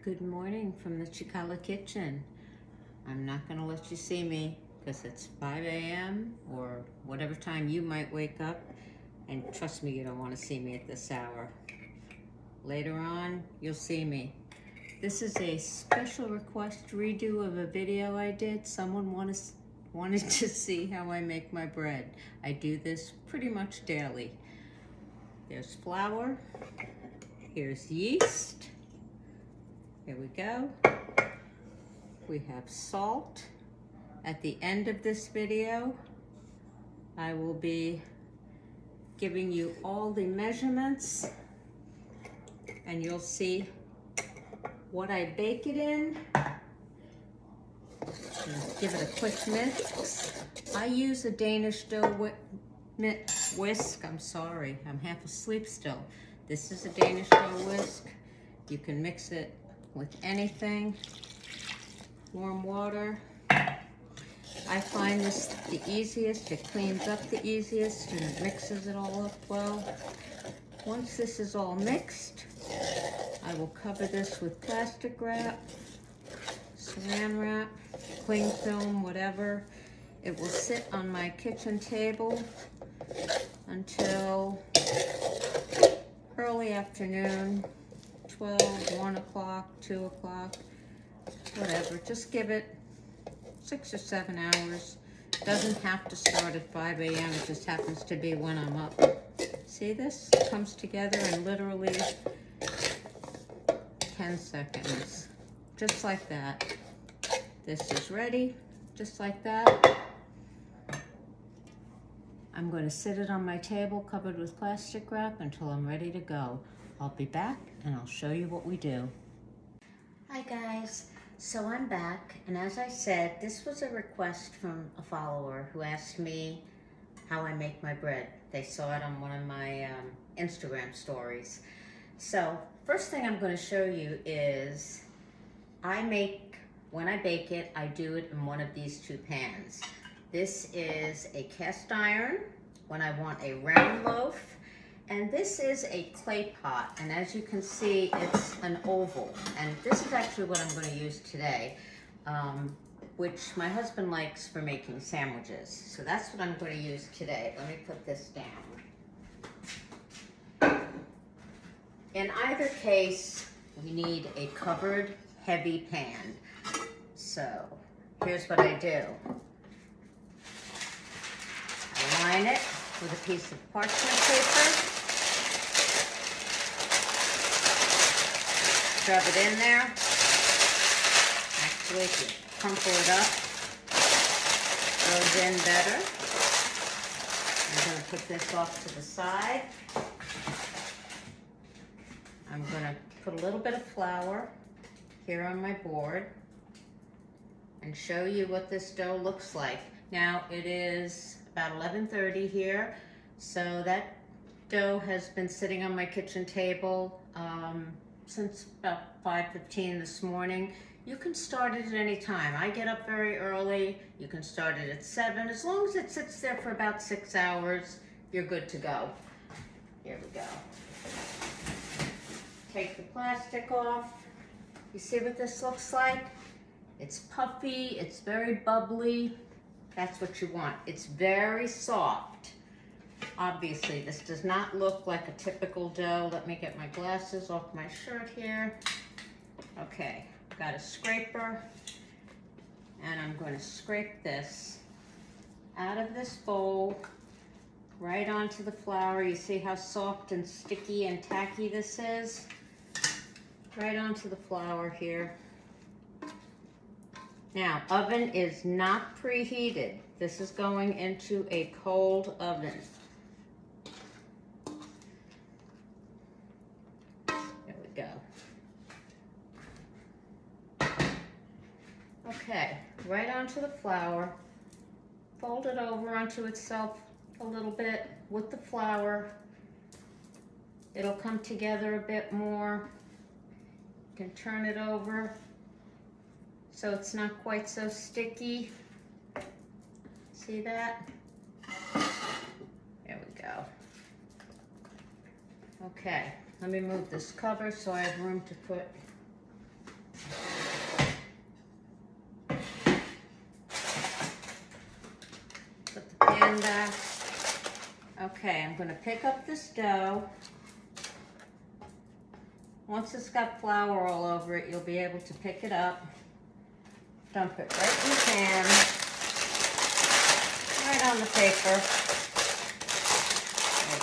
Good morning from the Chicala kitchen. I'm not going to let you see me because it's 5 a.m. or whatever time you might wake up. And trust me, you don't want to see me at this hour. Later on, you'll see me. This is a special request redo of a video I did. Someone wanted to see how I make my bread. I do this pretty much daily. There's flour. Here's yeast. Here we go. We have salt. At the end of this video, I will be giving you all the measurements and you'll see what I bake it in. Give it a quick mix. I use a Danish dough whisk. I'm sorry, I'm half asleep still. This is a Danish dough whisk. You can mix it with anything. Warm water. I find this the easiest. It cleans up the easiest and it mixes it all up well. Once this is all mixed, I will cover this with plastic wrap, saran wrap, cling film, whatever. It will sit on my kitchen table until early afternoon, 12, 1 o'clock, 2 o'clock, whatever. Just give it 6 or 7 hours. Doesn't have to start at 5 a.m. It just happens to be when I'm up. See this? It comes together in literally 10 seconds. Just like that. This is ready, just like that. I'm going to sit it on my table covered with plastic wrap until I'm ready to go. I'll be back and I'll show you what we do. Hi guys, so I'm back, and as I said, this was a request from a follower who asked me how I make my bread. They saw it on one of my Instagram stories. So first thing I'm going to show you is when I bake it, I do it in one of these two pans. This is a cast iron when I want a round loaf, and this is a clay pot, and as you can see, it's an oval, and this is actually what I'm going to use today, which my husband likes for making sandwiches. So that's what I'm going to use today. Let me put this down. In either case, we need a covered, heavy pan. So here's what I do. I line it with a piece of parchment paper. Shove it in there. Actually, if you crumple it up, it goes in better. I'm going to put this off to the side. I'm going to put a little bit of flour here on my board and show you what this dough looks like. Now it is about 11:30 here, so that dough has been sitting on my kitchen table since about 5:15 this morning. You can start it at any time. I get up very early. You can start it at 7. As long as it sits there for about 6 hours, you're good to go. Here we go. Take the plastic off. You see what this looks like? It's puffy, it's very bubbly. That's what you want. It's very soft. Obviously, this does not look like a typical dough. Let me get my glasses off my shirt here. Okay, got a scraper, and I'm going to scrape this out of this bowl right onto the flour. You see how soft and sticky and tacky this is? Right onto the flour here. Now, oven is not preheated. This is going into a cold oven. There we go. Okay, right onto the flour. Fold it over onto itself a little bit with the flour. It'll come together a bit more. You can turn it over so it's not quite so sticky. See that? There we go. Okay, let me move this cover so I have room to put come back. Okay, I'm going to pick up this dough. Once it's got flour all over it, you'll be able to pick it up, dump it right in the pan, right on the paper. There you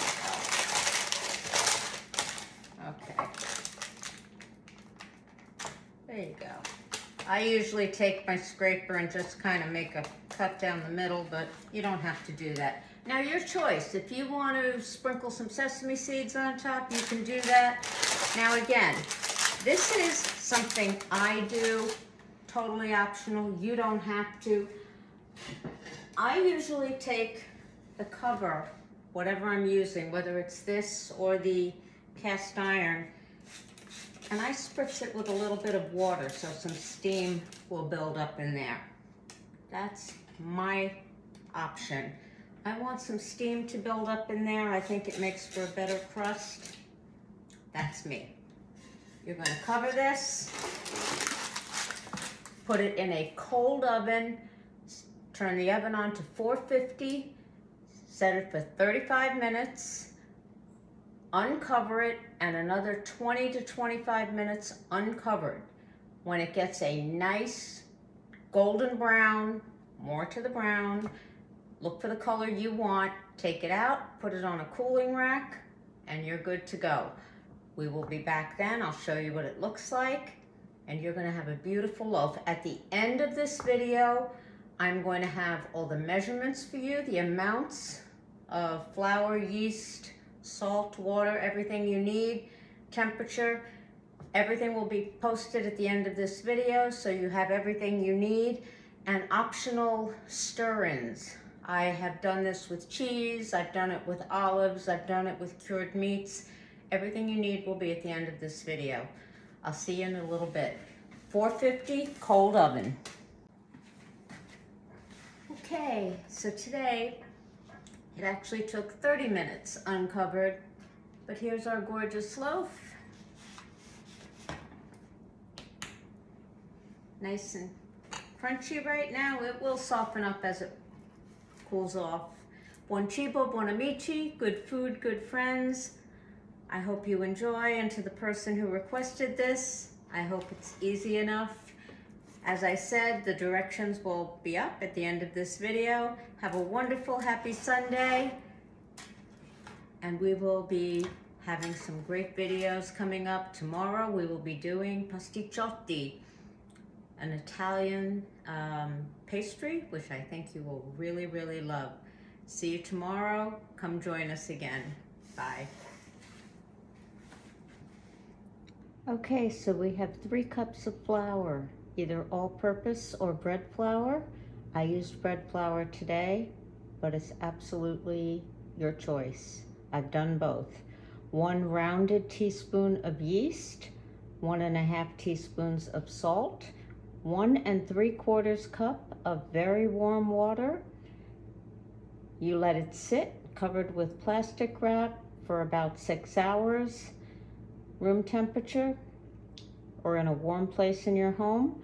go. Okay. There you go. I usually take my scraper and just kind of make a cut down the middle, but you don't have to do that. Now, your choice. If you want to sprinkle some sesame seeds on top, you can do that. Now, again, this is something I do, totally optional. You don't have to. I usually take the cover, whatever I'm using, whether it's this or the cast iron, and I spritz it with a little bit of water so some steam will build up in there. That's my option. I want some steam to build up in there. I think it makes for a better crust. That's me. You're going to cover this, put it in a cold oven, turn the oven on to 450, set it for 35 minutes, uncover it, and another 20 to 25 minutes uncovered. When it gets a nice golden brown, more to the brown, look for the color you want, take it out, put it on a cooling rack, and you're good to go. We will be back then. I'll show you what it looks like, and you're going to have a beautiful loaf. At the end of this video, I'm going to have all the measurements for you, the amounts of flour, yeast, salt, water, everything you need, temperature. Everything will be posted at the end of this video, so you have everything you need, and optional stir-ins. I have done this with cheese, I've done it with olives, I've done it with cured meats. Everything you need will be at the end of this video. I'll see you in a little bit. 450, cold oven. Okay, so today, it actually took 30 minutes uncovered, but here's our gorgeous loaf. Nice and crunchy right now. It will soften up as it cools off. Buon cibo, buon amici, good food, good friends. I hope you enjoy, and to the person who requested this, I hope it's easy enough. As I said, the directions will be up at the end of this video. Have a wonderful, happy Sunday, and we will be having some great videos coming up. Tomorrow we will be doing pasticcioti, an Italian pastry, which I think you will really, really love. See you tomorrow. Come join us again. Bye. Okay, so we have 3 cups of flour, either all-purpose or bread flour. I used bread flour today, but it's absolutely your choice. I've done both. 1 rounded teaspoon of yeast, 1½ teaspoons of salt, 1 3/4 cup of very warm water. You let it sit covered with plastic wrap for about 6 hours, room temperature, or in a warm place in your home.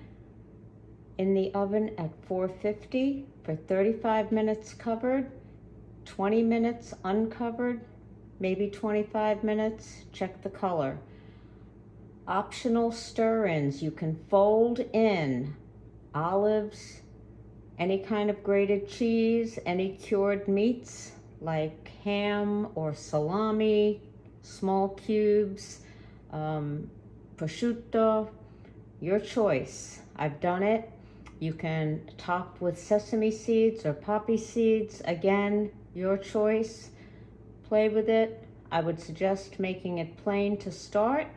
In the oven at 450 for 35 minutes covered, 20 minutes uncovered, maybe 25 minutes, check the color. Optional stir-ins, you can fold in olives, any kind of grated cheese, any cured meats like ham or salami, small cubes, prosciutto, your choice. I've done it. You can top with sesame seeds or poppy seeds. Again, your choice. Play with it. I would suggest making it plain to start.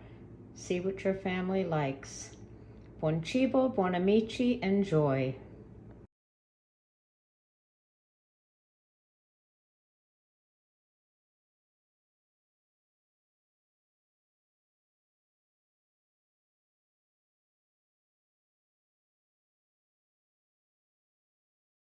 See what your family likes. Buon cibo, buon amici, enjoy.